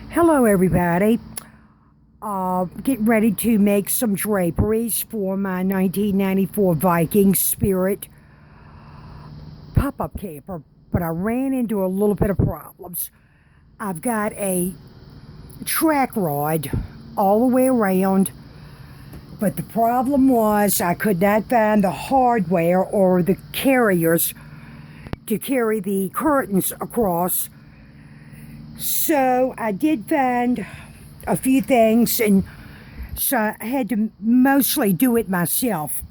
Hello, everybody. Getting ready to make some draperies for my 1994 Viking Spirit pop-up camper, but I ran into a little bit of problems. I've got a track rod all the way around, but the problem was I could not find the hardware or the carriers to carry the curtains across. So I did find a few things, and so I had to mostly do it myself.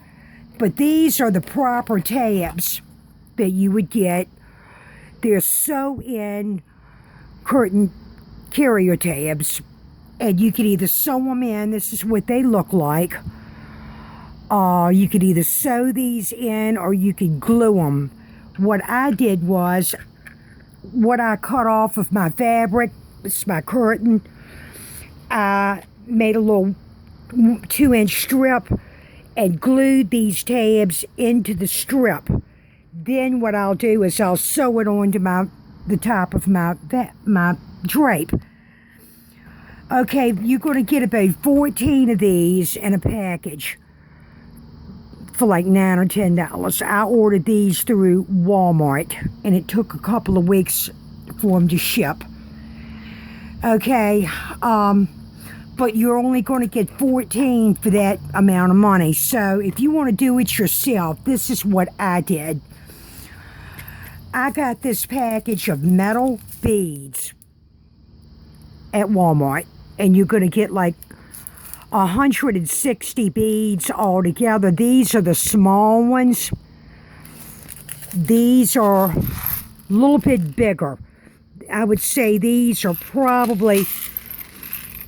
But these are the proper tabs that you would get. They're sew-in curtain carrier tabs, and you can either sew them in. This is what they look like. You could either sew these in or you could glue them. What I did was, what I cut off of my fabric, it's my curtain, I made a little 2-inch strip and glued these tabs into the strip. Then what I'll do is I'll sew it onto the top of my drape. Okay, you're going to get about 14 of these in a package for like $9 or $10. I ordered these through Walmart, and it took a couple of weeks for them to ship. Okay, but you're only going to get 14 for that amount of money. So if you want to do it yourself, this is what I did. I got this package of metal beads at Walmart, and you're going to get like 160 beads altogether. These are the small ones. These are a little bit bigger. I would say these are probably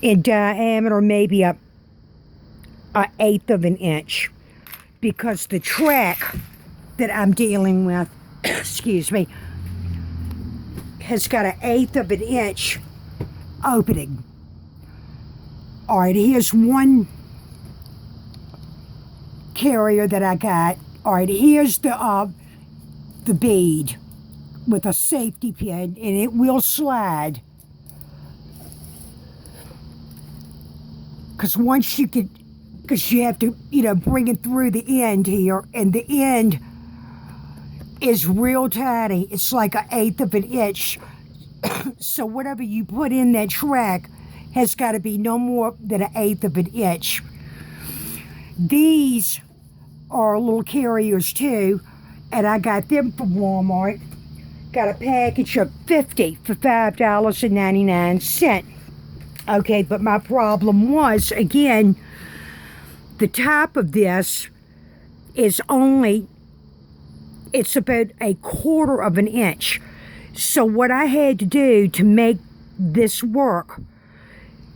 in diameter maybe an eighth of an inch, because the track that I'm dealing with, excuse me, has got an eighth of an inch opening. All right, here's one carrier that I got. All right, here's the bead with a safety pin, and it will slide. Because once you can, because you have to, bring it through the end here, and the end is real tiny. It's like an eighth of an inch. So whatever you put in that track has got to be no more than an eighth of an inch. These are little carriers too, and I got them from Walmart. Got a package of 50 for $5.99. Okay, but my problem was, again, the top of this is it's about a quarter of an inch. So what I had to do to make this work,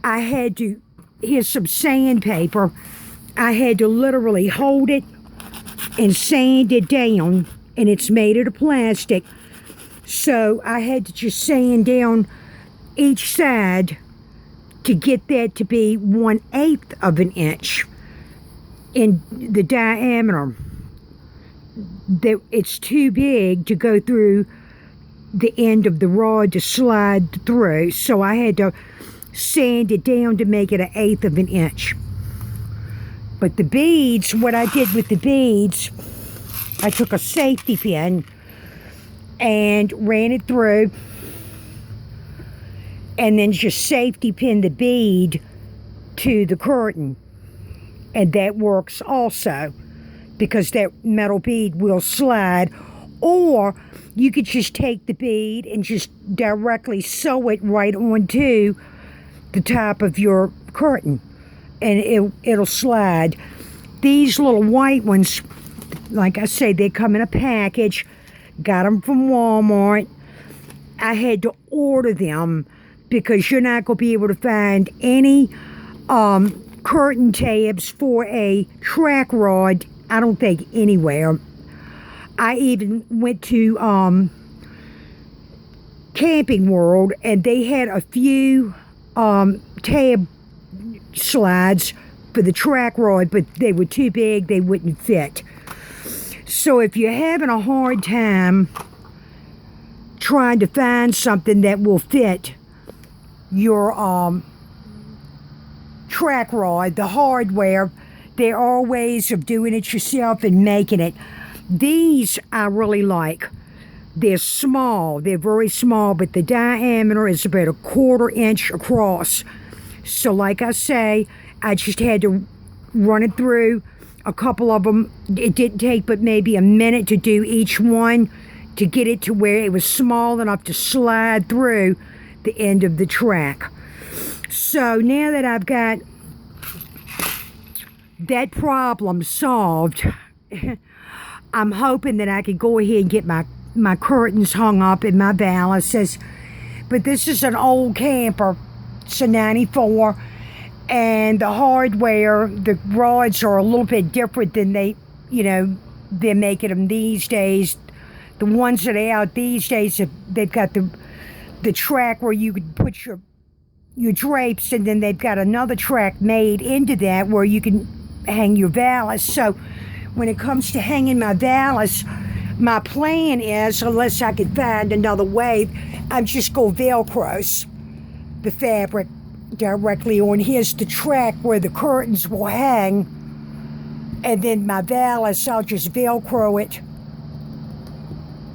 here's some sandpaper. I had to literally hold it and sand it down, and it's made out of plastic. So I had to just sand down each side to get that to be 1/8 of an inch in the diameter. That it's too big to go through the end of the rod to slide through. So I had to sand it down to make it 1/8 of an inch. But the beads, what I did with the beads, I took a safety pin and ran it through, and then just safety pin the bead to the curtain. And that works also, because that metal bead will slide. Or you could just take the bead and just directly sew it right onto the top of your curtain, and it'll slide. These little white ones, like I say, they come in a package. Got them from Walmart. I had to order them because you're not going to be able to find any curtain tabs for a track rod, I don't think, anywhere. I even went to Camping World, and they had a few tab slides for the track rod, but they were too big, they wouldn't fit. So if you're having a hard time trying to find something that will fit your track rod, the hardware. There are ways of doing it yourself and making it. These I really like. They're small. They're very small, but the diameter is about a 1/4 inch across. So like I say, I just had to run it through a couple of them. It didn't take but maybe a minute to do each one to get it to where it was small enough to slide through the end of the track. So now that I've got that problem solved, I'm hoping that I could go ahead and get my curtains hung up in my balances. But this is an old camper. It's a 94. And the hardware, the rods are a little bit different than they're making them these days. The ones that are out these days, they've got the track where you could put your drapes, and then they've got another track made into that where you can hang your valance. So when it comes to hanging my valance, my plan is, unless I could find another way, I'm just go Velcros the fabric directly on here's the track where the curtains will hang, and then my valance, I'll just Velcro it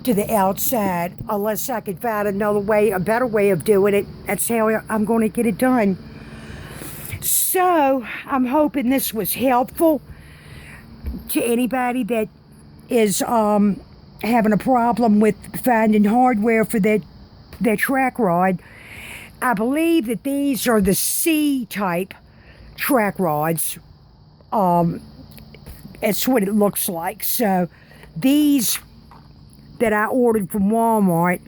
to the outside, unless I could find another way, a better way of doing it. That's how I'm going to get it done. So I'm hoping this was helpful to anybody that is having a problem with finding hardware for their track rod. I believe that these are the C-type track rods. That's what it looks like. So these that I ordered from Walmart,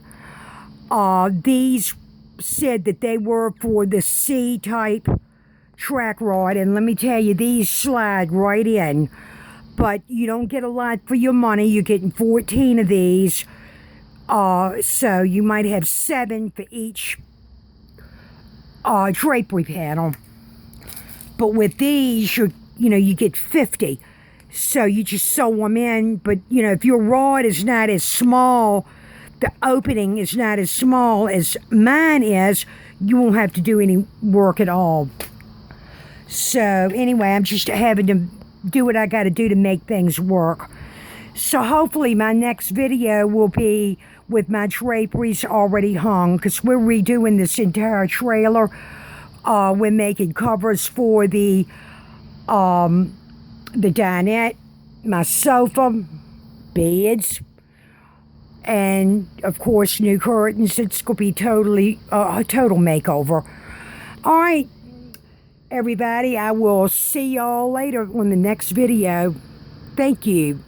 these said that they were for the C-type track rod. And let me tell you, these slide right in. But you don't get a lot for your money. You're getting 14 of these. So you might have 7 for each drapery panel. But with these, you get 50. So you just sew them in. But, if your rod is not as small, the opening is not as small as mine is, you won't have to do any work at all. So anyway, I'm just having to do what I got to do to make things work. So hopefully my next video will be with my draperies already hung, because we're redoing this entire trailer. We're making covers for the dinette, my sofa, beds, and of course new curtains. It's going to be totally a total makeover. All right, everybody, I will see y'all later on the next video. Thank you.